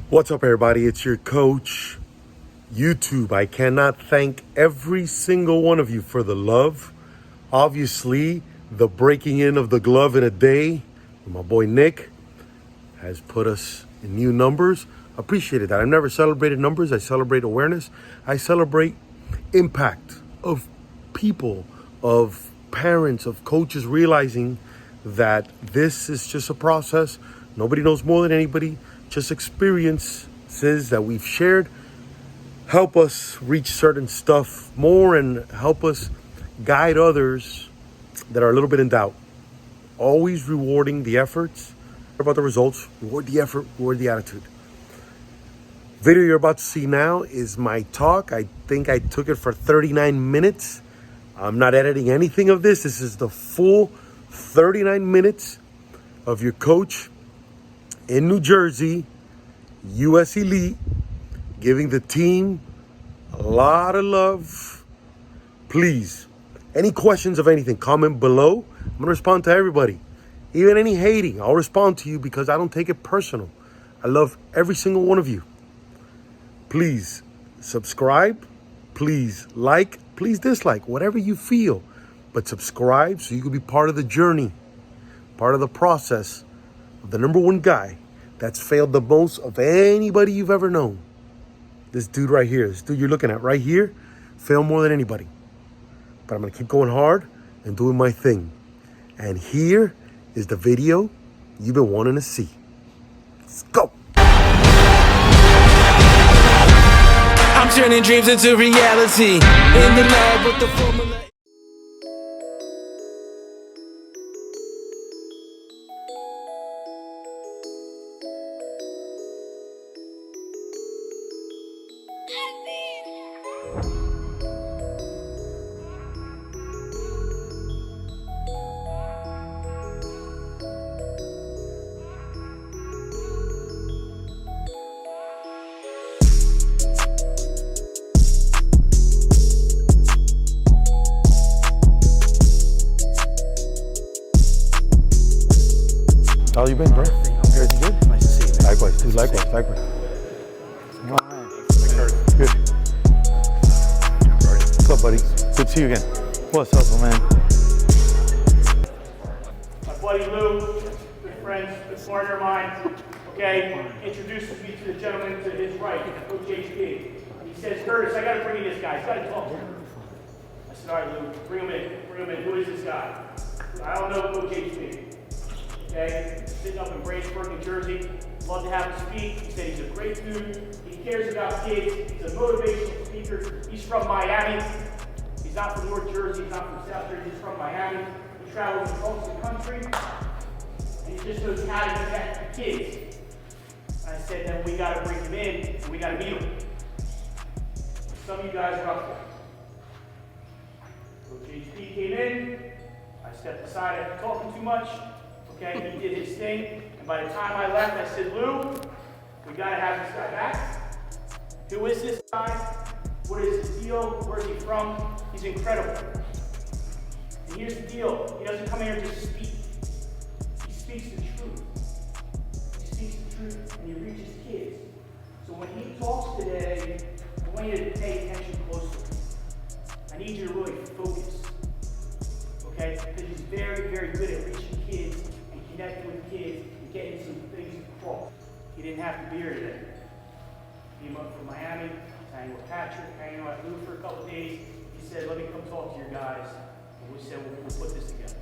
What's up, everybody? It's your coach, YouTube. I cannot thank every single one of you for the love. Obviously, the breaking in of the glove in a day with my boy Nick has put us in new numbers. Appreciated that. I've never celebrated numbers. I celebrate awareness. I celebrate impact of people, of parents, of coaches realizing that this is just a process. Nobody knows more than anybody. Just experiences that we've shared help us reach certain stuff more and help us guide others that are a little bit in doubt. Always rewarding the efforts, about the results, reward the effort, reward the attitude. Video you're about to see now is my talk. I think I took it for 39 minutes. I'm not editing anything of this. This is the full 39 minutes of your coach in New Jersey, US Elite, giving the team a lot of love. Please, any questions of anything, comment below. I'm gonna respond to everybody. Even any hating, I'll respond to you because I don't take it personal. I love every single one of you. Please subscribe, please like, please dislike, whatever you feel. But subscribe so you can be part of the journey, part of the process of the number one guy that's failed the most of anybody you've ever known. This dude right here, this dude you're looking at right here, failed more than anybody. But I'm gonna keep going hard and doing my thing. And here is the video you've been wanting to see. Let's go. I'm turning dreams into reality. In the lab with the formula. How you been, bro? Everything good? Nice to see you, man. Likewise, dude. Likewise. Good. What's up, buddy? Good to see you again. What's up, man? My buddy Lou, good friend, good partner of mine, okay, introduces me to the gentleman to his right, Coach HB. He says, Curtis, I gotta bring you this guy. He's gotta talk to him. I said, all right, Lou, bring him in. Who is this guy? I don't know Coach HB. Okay, sitting up in Branchburg, New Jersey. Love to have him speak. He said he's a great dude. He cares about kids. He's a motivational speaker. He's from Miami. He's not from North Jersey. He's not from South Jersey. He's from Miami. He travels across the country. And he just knows how to connect the kids. And I said, then we got to bring him in and we got to meet him. Some of you guys are up there. Coach HB came in. I stepped aside after talking too much. Okay, he did his thing, and by the time I left, I said, Lou, we gotta have this guy back. Who is this guy? What is his deal? Where is he from? He's incredible. And here's the deal, he doesn't come here to just speak. He speaks the truth. He speaks the truth, and he reaches kids. So when he talks today, I want you to pay attention closely. I need you to really focus, okay? Because he's very, very good at reaching kids, connecting with kids and getting some things across. He didn't have to be here today. He came up from Miami, hanging with Patrick, hanging out with Lou for a couple of days. He said, let me come talk to your guys. And we said, we'll put this together.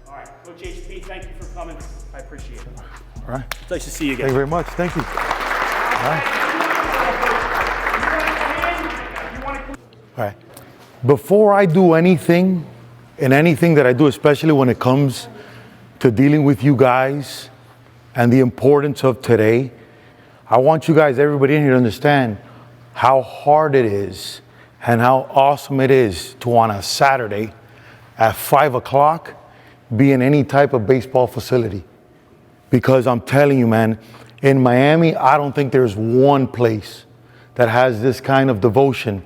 All right, Coach HB, thank you for coming. I appreciate it. All right. It's nice to see you again. Thank you very much. Thank you. All right. Before I do anything, and anything that I do, especially when it comes to dealing with you guys and the importance of today, I want you guys, everybody in here, to understand how hard it is and how awesome it is to, on a Saturday at 5 o'clock, be in any type of baseball facility. Because I'm telling you, man, in Miami, I don't think there's one place that has this kind of devotion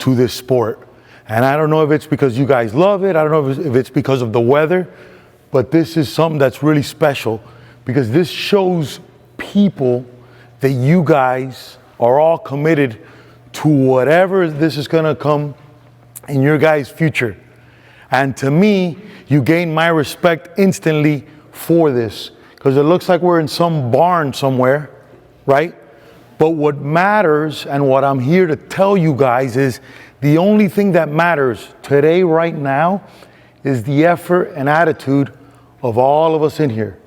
to this sport. And I don't know if it's because you guys love it. I don't know if it's because of the weather. But this is something that's really special because this shows people that you guys are all committed to whatever this is going to come in your guys' future. And to me, you gain my respect instantly for this, because it looks like we're in some barn somewhere, right? But what matters, and what I'm here to tell you guys, is the only thing that matters today, right now, is the effort and attitude of all of us in here.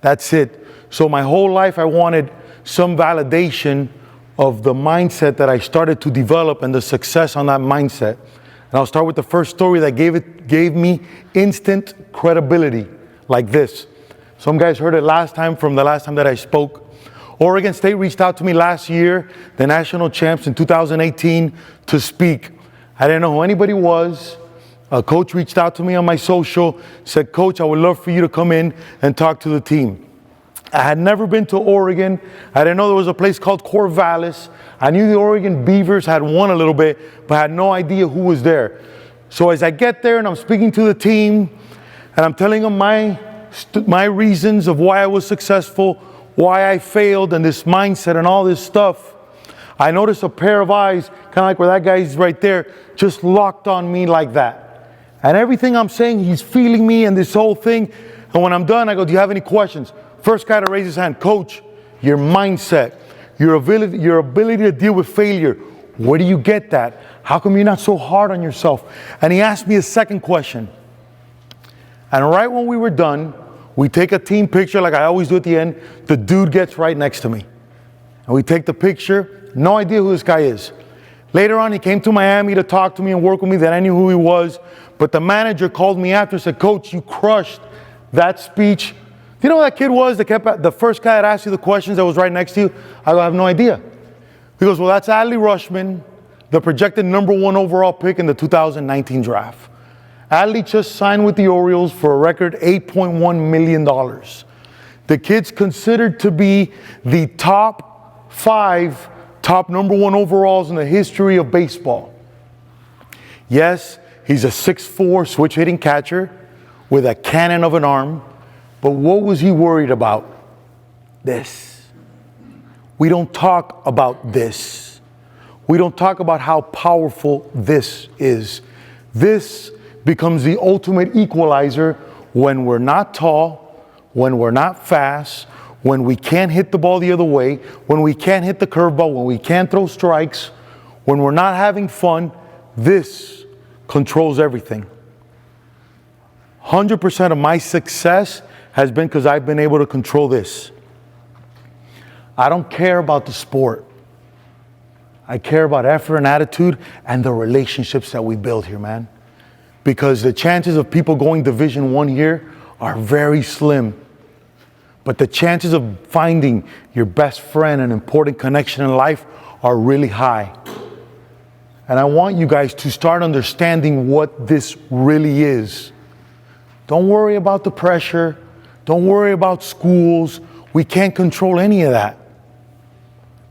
That's it. So my whole life I wanted some validation of the mindset that I started to develop and the success on that mindset. And I'll start with the first story that gave me instant credibility, like this. Some guys heard it last time from the last time that I spoke. Oregon State reached out to me last year, the national champs in 2018, to speak. I didn't know who anybody was. A coach reached out to me on my social, said, "Coach, I would love for you to come in and talk to the team." I had never been to Oregon. I didn't know there was a place called Corvallis. I knew the Oregon Beavers had won a little bit, but I had no idea who was there. So as I get there and I'm speaking to the team, and I'm telling them my reasons of why I was successful, why I failed, and this mindset and all this stuff, I noticed a pair of eyes, kind of like where that guy's right there, just locked on me like that. And everything I'm saying, he's feeling me and this whole thing. And when I'm done, I go, "Do you have any questions?" First guy to raise his hand, "Coach, your mindset, your ability to deal with failure, where do you get that? How come you're not so hard on yourself?" And he asked me a second question. And right when we were done, we take a team picture like I always do at the end. The dude gets right next to me. And we take the picture, no idea who this guy is. Later on, he came to Miami to talk to me and work with me, that I knew who he was. But the manager called me after and said, "Coach, you crushed that speech." Do you know who that kid was that kept, the first guy that asked you the questions that was right next to you? I go, "I have no idea." He goes, "Well, that's Adley Rushman, the projected #1 overall pick in the 2019 draft. Adley just signed with the Orioles for a record $8.1 million. The kid's considered to be the top 5 #1 overalls in the history of baseball. Yes, he's a 6'4" switch hitting catcher with a cannon of an arm. But what was he worried about? This. We don't talk about this. We don't talk about how powerful this is. This becomes the ultimate equalizer when we're not tall, when we're not fast, when we can't hit the ball the other way, when we can't hit the curveball, when we can't throw strikes, when we're not having fun. This controls everything. 100% of my success has been because I've been able to control this. I don't care about the sport. I care about effort and attitude and the relationships that we build here, man. Because the chances of people going Division I here are very slim. But the chances of finding your best friend, an important connection in life, are really high. And I want you guys to start understanding what this really is. Don't worry about the pressure. Don't worry about schools. We can't control any of that.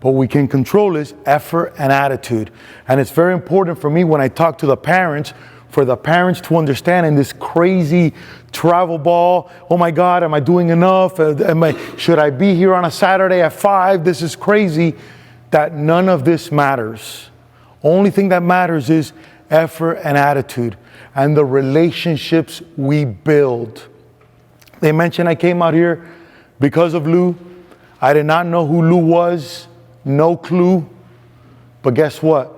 What we can control is effort and attitude. And it's very important for me when I talk to the parents, for the parents to understand in this crazy travel ball, "Oh my God, am I doing enough? Should I be here on a Saturday at 5? This is crazy," that none of this matters. Only thing that matters is effort and attitude and the relationships we build. They mentioned I came out here because of Lou. I did not know who Lou was, no clue. But guess what?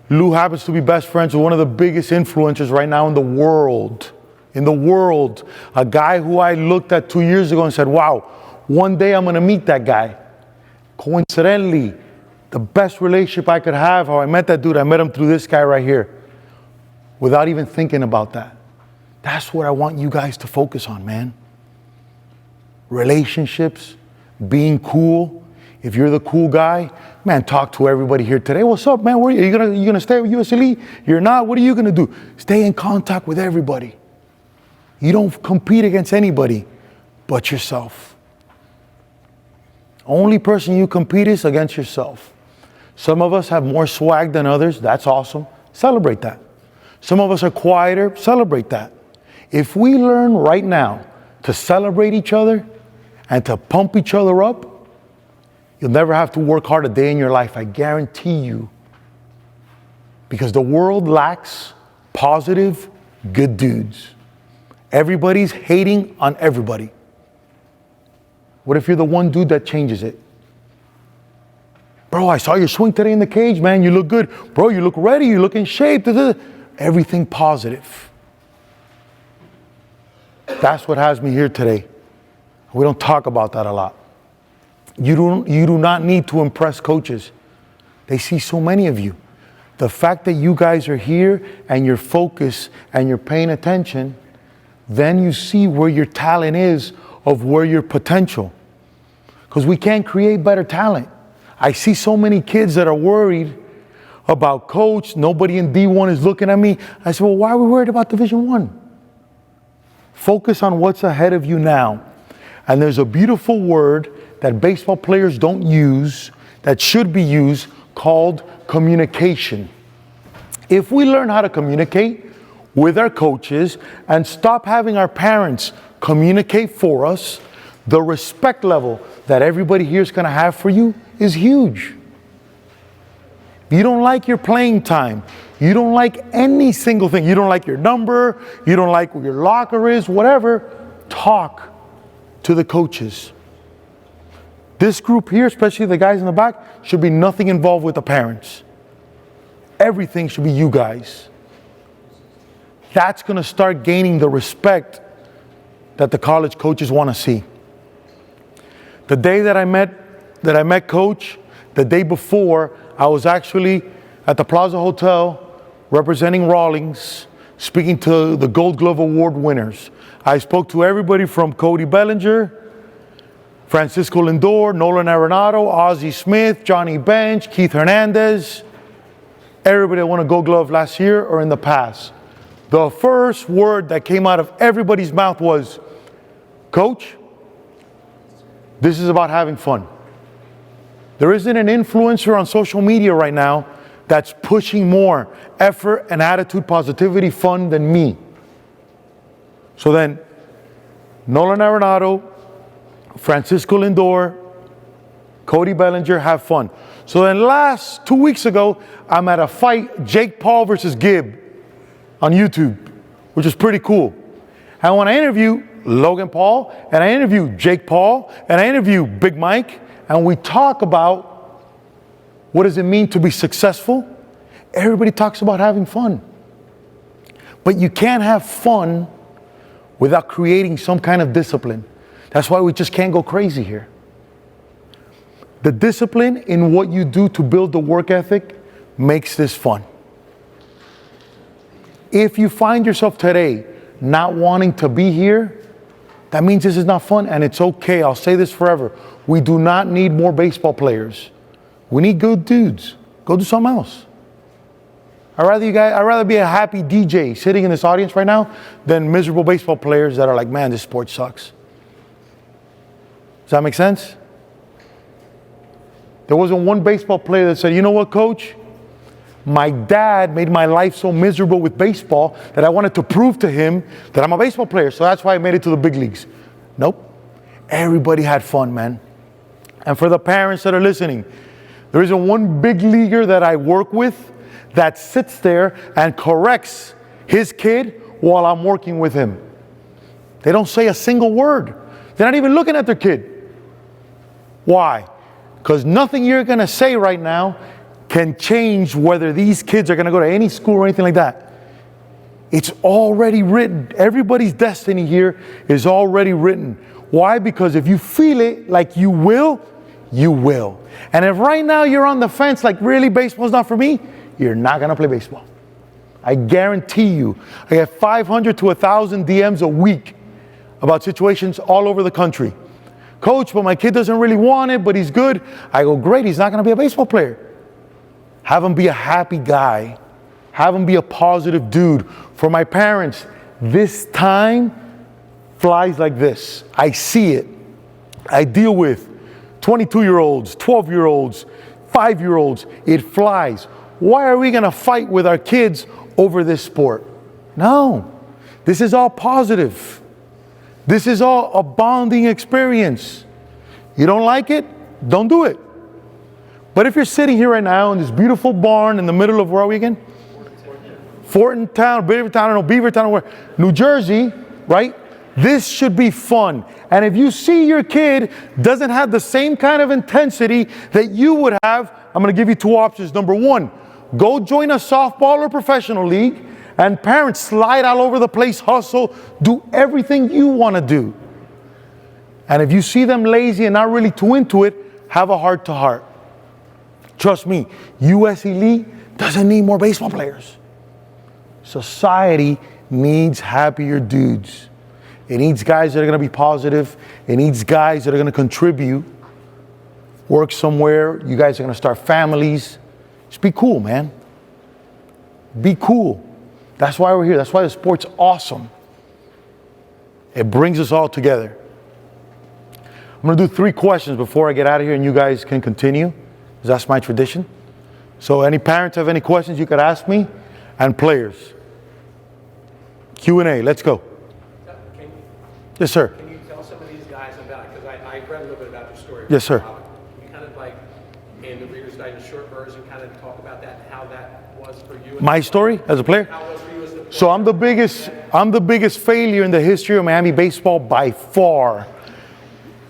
Lou happens to be best friends with one of the biggest influencers right now in the world. In the world. A guy who I looked at 2 years ago and said, "Wow, one day I'm going to meet that guy." Coincidentally, the best relationship I could have, how I met that dude, I met him through this guy right here. Without even thinking about that. That's what I want you guys to focus on, man. Relationships, being cool. If you're the cool guy, man, talk to everybody here today. "What's up, man? Where are you gonna stay with USLE? You're not? What are you gonna do?" Stay in contact with everybody. You don't compete against anybody but yourself. Only person you compete is against yourself. Some of us have more swag than others. That's awesome. Celebrate that. Some of us are quieter. Celebrate that. If we learn right now to celebrate each other and to pump each other up, You'll never have to work hard a day in your life, I guarantee you. Because the world lacks positive, good dudes. Everybody's hating on everybody. What if you're the one dude that changes it? Bro, I saw your swing today in the cage, man. You look good. Bro, you look ready. You look in shape. Everything positive. That's what has me here today. We don't talk about that a lot. You do not need to impress coaches. They see so many of you. The fact that you guys are here and you're focused and you're paying attention, then you see where your talent is of where your potential. Because we can't create better talent. I see so many kids that are worried about coach. Nobody in D1 is looking at me. I said, well, why are we worried about Division I? Focus on what's ahead of you now. And there's a beautiful word that baseball players don't use that should be used called communication. If we learn how to communicate with our coaches and stop having our parents communicate for us, the respect level that everybody here is going to have for you is huge. If you don't like your playing time, you don't like any single thing, you don't like your number, you don't like where your locker is, whatever, talk to the coaches. This group here, especially the guys in the back, should be nothing involved with the parents. Everything should be you guys. That's going to start gaining the respect that the college coaches want to see. The day that I met Coach, the day before, I was actually at the Plaza Hotel representing Rawlings, speaking to the Gold Glove Award winners. I spoke to everybody from Cody Bellinger, Francisco Lindor, Nolan Arenado, Ozzie Smith, Johnny Bench, Keith Hernandez, everybody that won a Gold Glove last year or in the past. The first word that came out of everybody's mouth was, Coach, this is about having fun. There isn't an influencer on social media right now that's pushing more effort and attitude, positivity, fun than me. So then, Nolan Arenado, Francisco Lindor, Cody Bellinger, have fun. So then 2 weeks ago, I'm at a fight, Jake Paul versus Gibb on YouTube, which is pretty cool. And when I interview Logan Paul, and I interview Jake Paul, and I interview Big Mike, and we talk about what does it mean to be successful, everybody talks about having fun. But you can't have fun without creating some kind of discipline. That's why we just can't go crazy here. The discipline in what you do to build the work ethic makes this fun. If you find yourself today not wanting to be here, that means this is not fun, and it's okay. I'll say this forever. We do not need more baseball players. We need good dudes. Go do something else. I'd rather be a happy DJ sitting in this audience right now than miserable baseball players that are like, man, this sport sucks. Does that make sense? There wasn't one baseball player that said, you know what, Coach? My dad made my life so miserable with baseball that I wanted to prove to him that I'm a baseball player, so that's why I made it to the big leagues. Nope. Everybody had fun, man. And for the parents that are listening, there isn't one big leaguer that I work with that sits there and corrects his kid while I'm working with him. They don't say a single word. They're not even looking at their kid. Why? Because nothing you're going to say right now can change whether these kids are going to go to any school or anything like that. It's already written. Everybody's destiny here is already written. Why? Because if you feel it like you will, you will. And if right now you're on the fence like, really, baseball's not for me, you're not going to play baseball. I guarantee you. I get 500 to 1,000 DMs a week about situations all over the country. Coach, but my kid doesn't really want it, but he's good. I go, great, he's not going to be a baseball player. Have him be a happy guy. Have him be a positive dude. For my parents, this time flies like this. I see it. I deal with 22-year-olds, 12-year-olds, 5-year-olds. It flies. Why are we going to fight with our kids over this sport? No. This is all positive. This is all a bonding experience. You don't like it? Don't do it. But if you're sitting here right now in this beautiful barn in the middle of, where are we again? Fortintown, Beavertown, I don't know, Beavertown, where, New Jersey, right? This should be fun. And if you see your kid doesn't have the same kind of intensity that you would have, I'm going to give you two options. Number one, go join a softball or professional league, and parents slide all over the place, hustle, do everything you want to do. And if you see them lazy and not really too into it, have a heart-to-heart. Trust me, U.S. Elite doesn't need more baseball players. Society needs happier dudes. It needs guys that are going to be positive. It needs guys that are going to contribute, work somewhere. You guys are going to start families. Just be cool, man. Be cool. That's why we're here. That's why the sport's awesome. It brings us all together. I'm going to do 3 questions before I get out of here, and you guys can continue, because that's my tradition. So any parents have any questions, you could ask me, and players. Q&A, let's go. Yes, sir. Can you tell some of these guys about, because I read a little bit about your story. Yes, sir. You kind of like, in the Reader's Digest short version, kind of talk about that, how that was for you. My story as a player? How it was for you as a player. So I'm the biggest failure in the history of Miami baseball by far.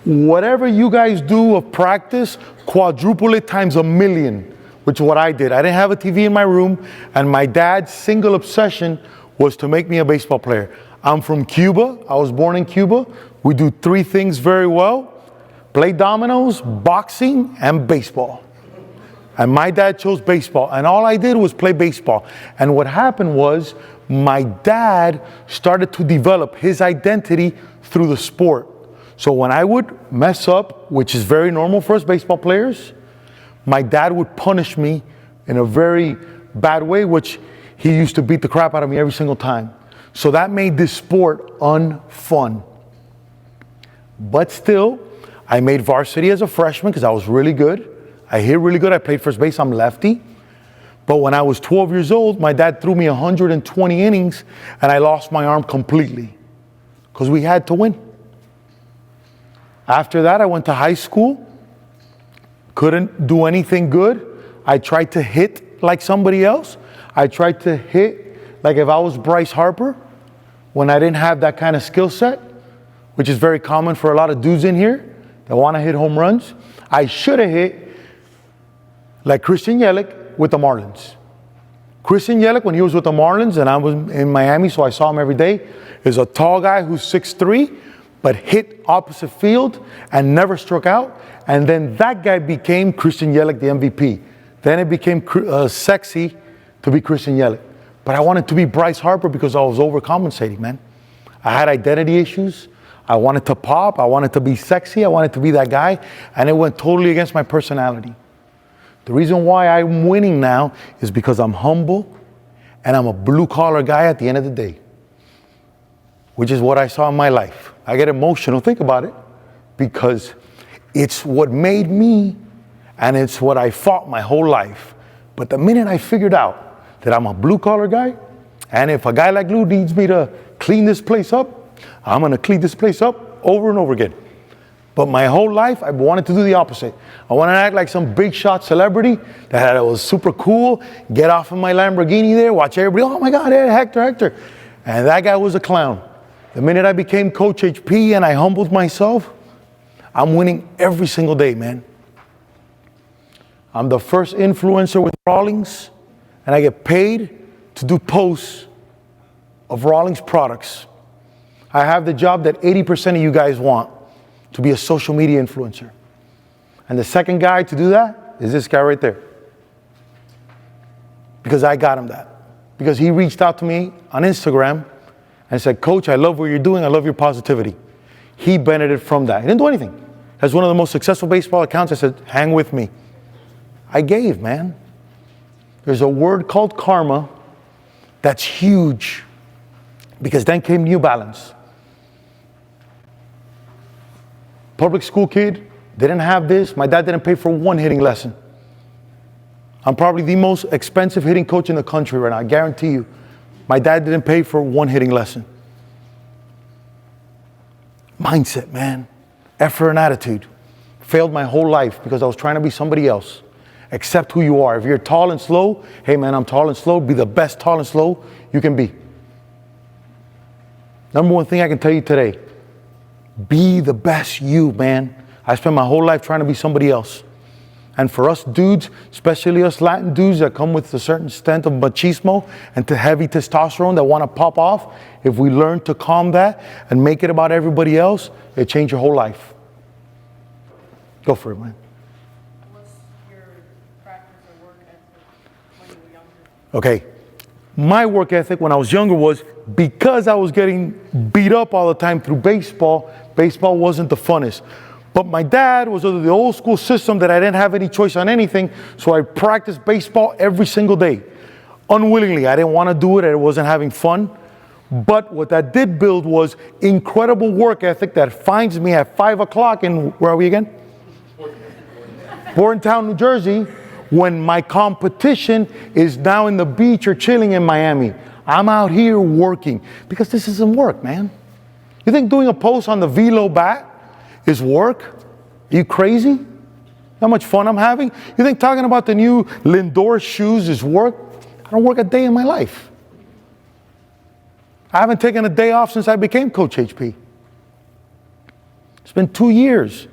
Whatever you guys do of practice, quadruple it times 1,000,000, which is what I did. I didn't have a TV in my room, and my dad's single obsession was to make me a baseball player. I'm from Cuba. I was born in Cuba. We do 3 things very well: play dominoes, boxing, and baseball. And my dad chose baseball, and all I did was play baseball. And what happened was, my dad started to develop his identity through the sport. So when I would mess up, which is very normal for us baseball players, my dad would punish me in a very bad way, which he used to beat the crap out of me every single time. So that made this sport unfun. But still, I made varsity as a freshman because I was really good. I hit really good. I played first base. I'm lefty. But when I was 12 years old, my dad threw me 120 innings, and I lost my arm completely because we had to win. After that, I went to high school. Couldn't do anything good. I tried to hit like somebody else. I tried to hit like if I was Bryce Harper, when I didn't have that kind of skill set, which is very common for a lot of dudes in here that want to hit home runs. I should have hit like Christian Yelich with the Marlins. Christian Yelich, when he was with the Marlins, and I was in Miami, so I saw him every day, is a tall guy who's 6'3", but hit opposite field and never struck out. And then that guy became Christian Yelich, the MVP. Then it became sexy to be Christian Yelich. But I wanted to be Bryce Harper because I was overcompensating, man. I had identity issues. I wanted to pop. I wanted to be sexy. I wanted to be that guy. And it went totally against my personality. The reason why I'm winning now is because I'm humble and I'm a blue-collar guy at the end of the day, which is what I saw in my life. I get emotional, think about it, because it's what made me, and it's what I fought my whole life. But the minute I figured out that I'm a blue-collar guy, and if a guy like Lou needs me to clean this place up, I'm going to clean this place up over and over again. But my whole life, I wanted to do the opposite. I wanted to act like some big shot celebrity that was super cool, get off of my Lamborghini there, watch everybody, oh my God, hey, Hector. And that guy was a clown. The minute I became Coach HP and I humbled myself, I'm winning every single day, man. I'm the first influencer with Rawlings, and I get paid to do posts of Rawlings products. I have the job that 80% of you guys want, to be a social media influencer. And the second guy to do that is this guy right there. Because I got him that. Because he reached out to me on Instagram and said, Coach, I love what you're doing. I love your positivity. He benefited from that. He didn't do anything. As one of the most successful baseball accounts, I said, hang with me. I gave, man. There's a word called karma that's huge. Because then came New Balance. Public school kid, didn't have this. My dad didn't pay for one hitting lesson. I'm probably the most expensive hitting coach in the country right now, I guarantee you. My dad didn't pay for one hitting lesson. Mindset, man. Effort and attitude. Failed my whole life because I was trying to be somebody else. Accept who you are. If you're tall and slow, hey man, I'm tall and slow. Be the best tall and slow you can be. Number one thing I can tell you today, be the best you, man. I spent my whole life trying to be somebody else. And for us dudes, especially us Latin dudes that come with a certain extent of machismo and to heavy testosterone that want to pop off, if we learn to calm that and make it about everybody else, it change your whole life. Go for it, man. What's your practice or work ethic when you were younger? Okay. My work ethic when I was younger was because I was getting beat up all the time through baseball, baseball wasn't the funnest. But my dad was under the old school system that I didn't have any choice on anything, so I practiced baseball every single day. Unwillingly, I didn't want to do it, I wasn't having fun. But what that did build was incredible work ethic that finds me at 5 o'clock in, where are we again? Bordentown, New Jersey, when my competition is now in the beach or chilling in Miami. I'm out here working because this isn't work, man. You think doing a post on the Velo bat is work? Are you crazy? How much fun I'm having? You think talking about the new Lindor shoes is work? I don't work a day in my life. I haven't taken a day off since I became Coach HP. It's been 2 years.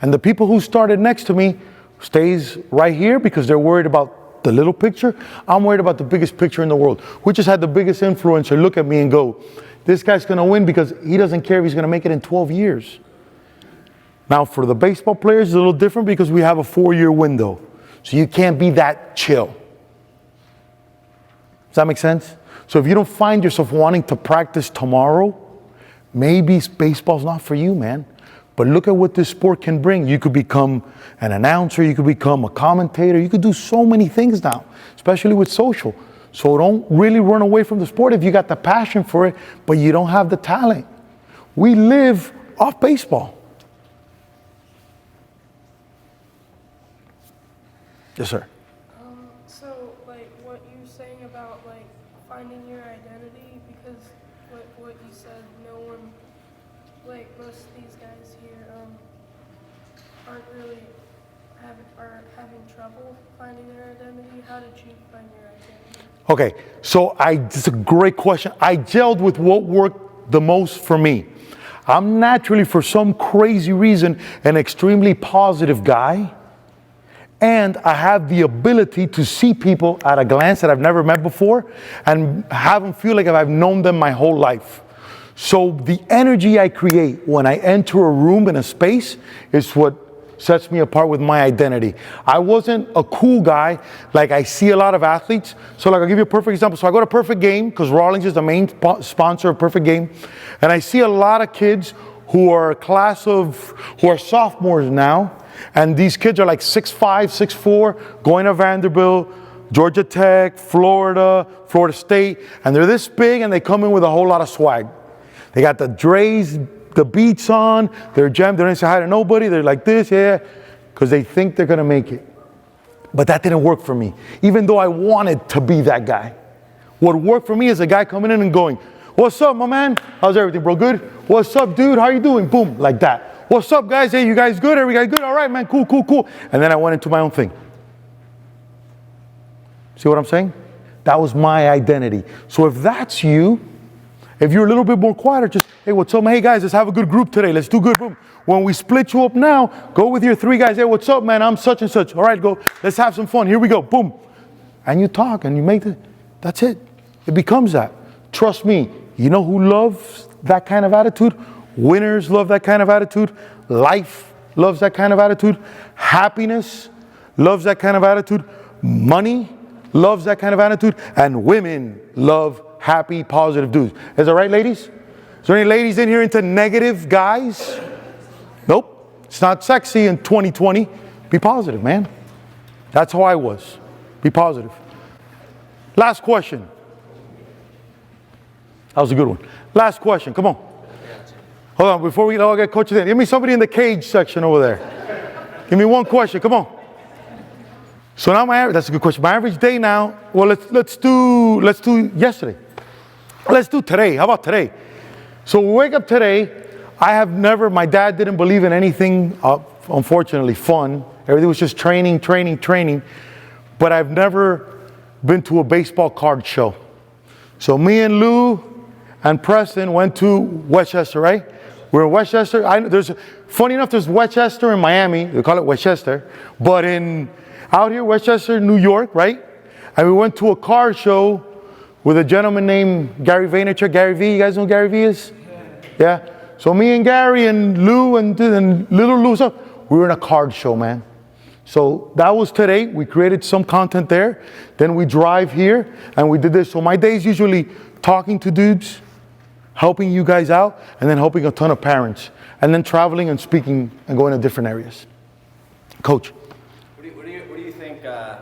And the people who started next to me stays right here because they're worried about the little picture. I'm worried about the biggest picture in the world. We just had the biggest influencer look at me and go, this guy's going to win because he doesn't care if he's going to make it in 12 years. Now, for the baseball players, it's a little different because we have a 4-year window. So you can't be that chill. Does that make sense? So if you don't find yourself wanting to practice tomorrow, maybe baseball's not for you, man. But look at what this sport can bring. You could become an announcer, you could become a commentator, you could do so many things now, especially with social. So don't really run away from the sport if you got the passion for it, but you don't have the talent. We live off baseball. Yes, sir. So, like, what you're saying about, like, finding your identity, because what you said, no one, like, most of these guys here aren't really having trouble finding their identity. How did you find your identity? Okay, so it's a great question. I gelled with what worked the most for me. I'm naturally, for some crazy reason, an extremely positive guy. And I have the ability to see people at a glance that I've never met before and have them feel like I've known them my whole life. So the energy I create when I enter a room in a space is what sets me apart with my identity. I wasn't a cool guy like I see a lot of athletes. So like I'll give you a perfect example. So I go to Perfect Game because Rawlings is the main sponsor of Perfect Game. And I see a lot of kids who are sophomores now. And these kids are like 6'5", 6'4", going to Vanderbilt, Georgia Tech, Florida, Florida State. And they're this big and they come in with a whole lot of swag. They got the Dre's, the Beats on, they're jammed, they don't say hi to nobody, they're like this, yeah, because they think they're going to make it. But that didn't work for me, even though I wanted to be that guy. What worked for me is a guy coming in and going, what's up, my man? How's everything, bro? Good? What's up, dude? How you doing? Boom, like that. What's up, guys? Hey, you guys good? Every guy good? All right, man. Cool, cool, cool. And then I went into my own thing. See what I'm saying? That was my identity. So if that's you, if you're a little bit more quieter, just, hey, what's up? Hey, guys, let's have a good group today. Let's do good. Boom. When we split you up now, go with your 3 guys. Hey, what's up, man? I'm such and such. All right, go. Let's have some fun. Here we go. Boom. And you talk and you make it. That's it. It becomes that. Trust me. You know who loves that kind of attitude? Winners love that kind of attitude. Life loves that kind of attitude. Happiness loves that kind of attitude. Money loves that kind of attitude. And women love happy, positive dudes. Is that right, ladies? Is there any ladies in here into negative guys? Nope. It's not sexy in 2020. Be positive, man. That's how I was. Be positive. Last question. That was a good one. Last question. Come on. Hold on, before we all get coaches in, give me somebody in the cage section over there. Give me one question, come on. So now that's a good question. My average day now, well, let's do yesterday. Let's do today. How about today? So we wake up today. My dad didn't believe in anything, unfortunately, fun. Everything was just training, training, training. But I've never been to a baseball card show. So me and Lou and Preston went to Westchester, right? We're in Westchester. Funny enough, there's Westchester in Miami. They call it Westchester. But out here, Westchester, New York, right? And we went to a car show with a gentleman named Gary Vaynerchuk. Gary V, you guys know who Gary V is? Yeah. So me and Gary and Lou and little Lou, we were in a card show, man. So that was today. We created some content there. Then we drive here and we did this. So my day is usually talking to dudes, helping you guys out, and then helping a ton of parents. And then traveling and speaking and going to different areas. Coach. What do you think the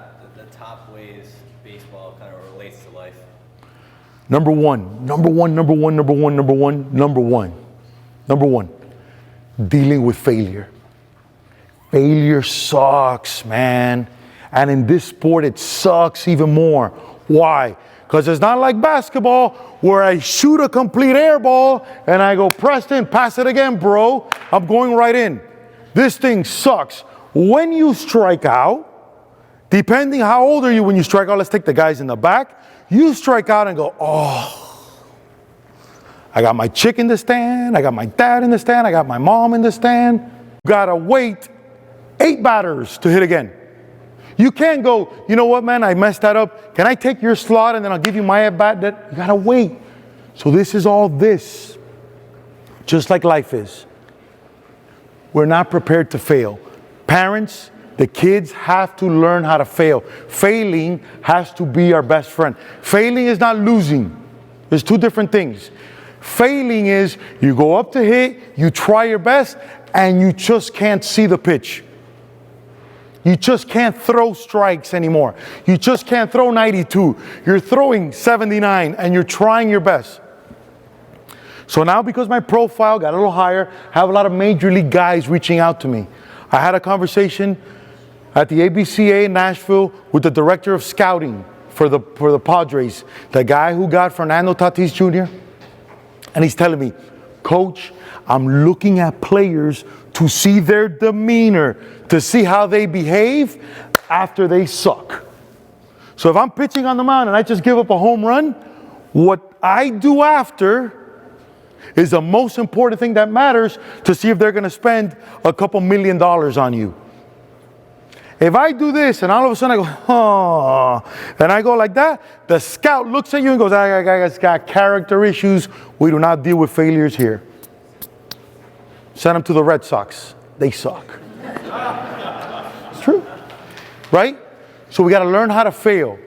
top ways baseball kind of relates to life? Number one, dealing with failure. Failure sucks, man. And in this sport, it sucks even more. Why? Because it's not like basketball where I shoot a complete air ball and I go, Preston, pass it again, bro. I'm going right in. This thing sucks. When you strike out, depending how old are you when you strike out, let's take the guys in the back. You strike out and go, oh, I got my chick in the stand. I got my dad in the stand. I got my mom in the stand. You got to wait 8 batters to hit again. You can't go, you know what, man, I messed that up. Can I take your slot and then I'll give you my at-bat? You got to wait. So this is all this, just like life is. We're not prepared to fail. Parents, the kids have to learn how to fail. Failing has to be our best friend. Failing is not losing. There's 2 different things. Failing is you go up to hit, you try your best, and you just can't see the pitch. You just can't throw strikes anymore. You just can't throw 92. You're throwing 79 and you're trying your best. So now because my profile got a little higher, I have a lot of major league guys reaching out to me. I had a conversation at the ABCA in Nashville with the director of scouting for the Padres, the guy who got Fernando Tatis Jr. And he's telling me, Coach, I'm looking at players to see their demeanor, to see how they behave after they suck. So if I'm pitching on the mound and I just give up a home run, what I do after is the most important thing that matters to see if they're going to spend a couple $1 million on you. If I do this and all of a sudden I go, oh, and I go like that, the scout looks at you and goes, that guy's got character issues. We do not deal with failures here. Send him to the Red Sox. They suck. It's true, right? So we got to learn how to fail.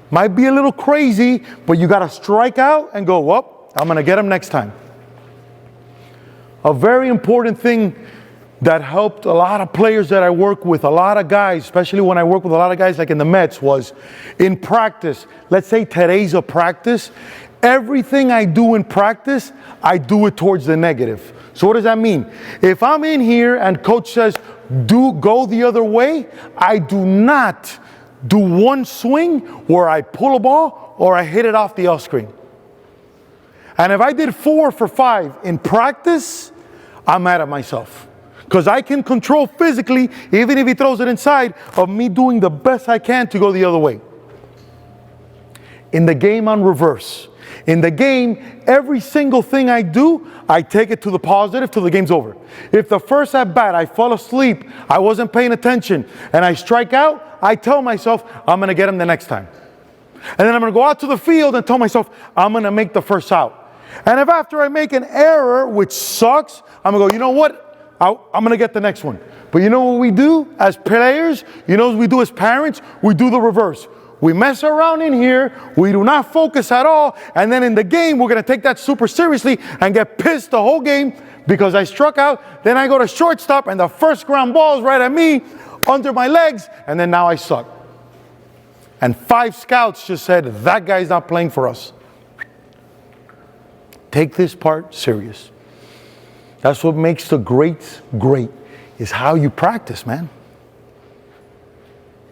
Might be a little crazy, but you got to strike out and go, well, I'm going to get him next time. A very important thing that helped a lot of players that I work with, a lot of guys, especially when I work with a lot of guys like in the Mets, was in practice. Let's say today's a practice. Everything I do in practice, I do it towards the negative. So what does that mean? If I'm in here and coach says, go the other way, I do not do one swing where I pull a ball or I hit it off the L screen. And if I did 4 for 5 in practice, I'm mad at myself. Because I can control physically, even if he throws it inside, of me doing the best I can to go the other way. In the game, on reverse. In the game, every single thing I do, I take it to the positive till the game's over. If the first at bat, I fall asleep, I wasn't paying attention, and I strike out, I tell myself, I'm going to get him the next time. And then I'm going to go out to the field and tell myself, I'm going to make the first out. And if after I make an error, which sucks, I'm going to go, you know what? I'm going to get the next one. But you know what we do as players? You know what we do as parents? We do the reverse. We mess around in here. We do not focus at all. And then in the game, we're going to take that super seriously and get pissed the whole game because I struck out. Then I go to shortstop and the first ground ball is right at me under my legs. And then now I suck. And 5 scouts just said, that guy's not playing for us. Take this part serious. That's what makes the greats great, is how you practice, man.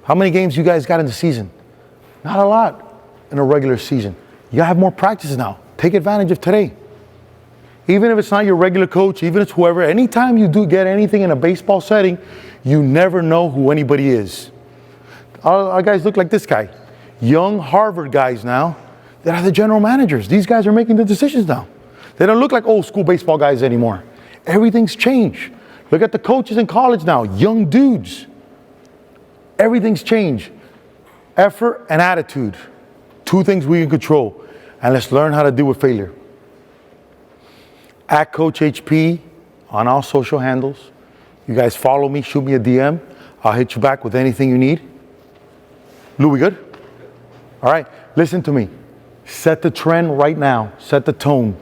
How many games you guys got in the season? Not a lot in a regular season. You gotta have more practices now. Take advantage of today. Even if it's not your regular coach, even if it's whoever, anytime you do get anything in a baseball setting, You never know who anybody is. Our guys look like this guy. Young Harvard guys now that are the general managers. These guys are making the decisions now. They don't look like old school baseball guys anymore. Everything's changed. Look at the coaches in college now, young dudes. Everything's changed. Effort and attitude. Two things we can control. And let's learn how to deal with failure. At Coach HP on all social handles. You guys follow me, shoot me a DM. I'll hit you back with anything you need. Lou, we good? All right, listen to me. Set the trend right now. Set the tone.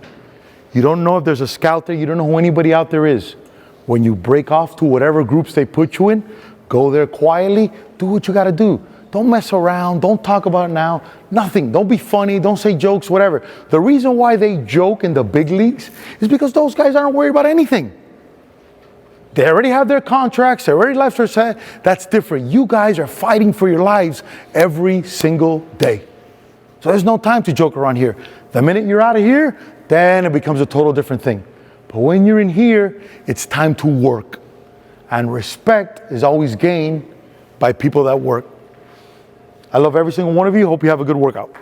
You don't know if there's a scout there. You don't know who anybody out there is. When you break off to whatever groups they put you in, go there quietly. Do what you got to do. Don't mess around. Don't talk about it now. Nothing. Don't be funny. Don't say jokes, whatever. The reason why they joke in the big leagues is because those guys aren't worried about anything. They already have their contracts. They already left their set. That's different. You guys are fighting for your lives every single day. So there's no time to joke around here. The minute you're out of here, then it becomes a total different thing. But when you're in here, it's time to work. And respect is always gained by people that work. I love every single one of you. Hope you have a good workout.